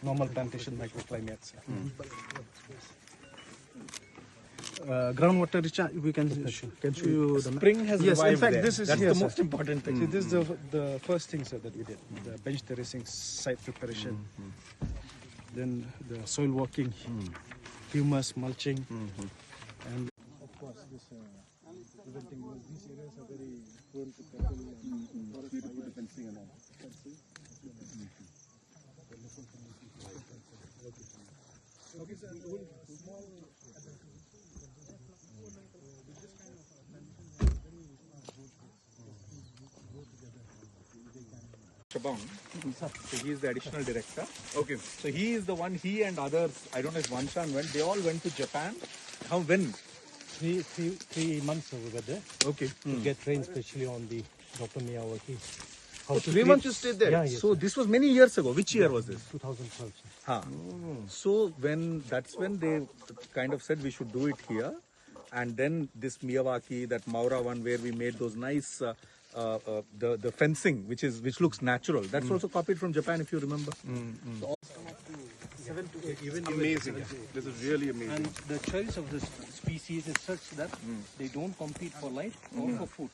normal plantation microclimates. Groundwater recharge, we can show you the spring has yes, in revived fact, there. this is That's yes, the sir. most important thing. See, this is the first thing, sir, that we did. The bench terracing, site preparation, then the soil walking, humus, mulching, and of course this preventing these areas are very prone to cattle and forest fire. The fencing and all. Okay, sir. Small. Shabang, so he is the additional director. Okay. So he is the one, he and others, I don't know if Vanshan went, they all went to Japan. How, when? 3 months we were there Okay. to get trained, especially on the Dr. Miyawaki. So 3 months you stayed there? Yeah, yes, So this was many years ago. Which year was this? 2012. Huh. So that's when they kind of said we should do it here, and then this Miyawaki, that Maura one where we made those nice the fencing which looks natural. That's also copied from Japan, if you remember. So 7 to 8. Even amazing. This is really amazing. And the choice of the species is such that they don't compete for light or for food.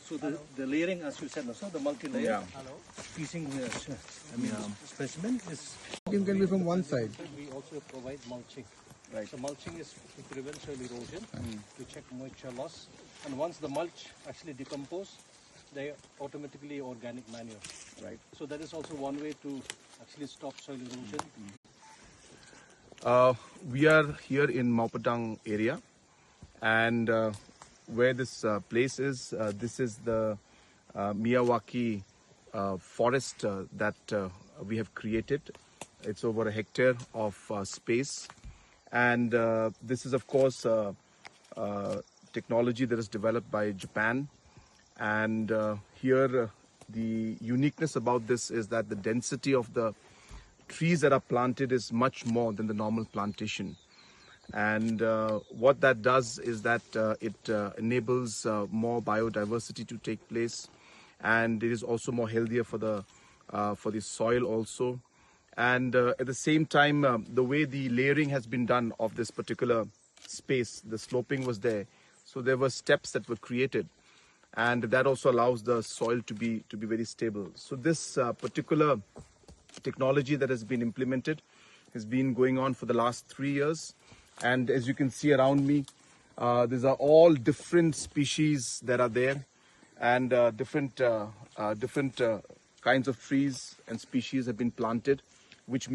So the layering, as you said, also the multi-layer piecing, specimen is. It can be from one side. We also provide mulching. Right. So mulching is to prevent soil erosion, to check moisture loss, and once the mulch actually decompose, they automatically organic manure. Right. So that is also one way to actually stop soil erosion. We are here in Maupadang area, and where this place is, this is the Miyawaki forest that we have created. It's over a hectare of space, and this is of course technology that is developed by Japan. And here the uniqueness about this is that the density of the trees that are planted is much more than the normal plantation. And what that does is that it enables more biodiversity to take place, and it is also more healthier for the soil also. And at the same time, the way the layering has been done of this particular space, the sloping was there, so there were steps that were created, and that also allows the soil to be very stable. So this particular technology that has been implemented has been going on for the last 3 years, and as you can see around me, these are all different species that are there, and different kinds of trees and species have been planted, which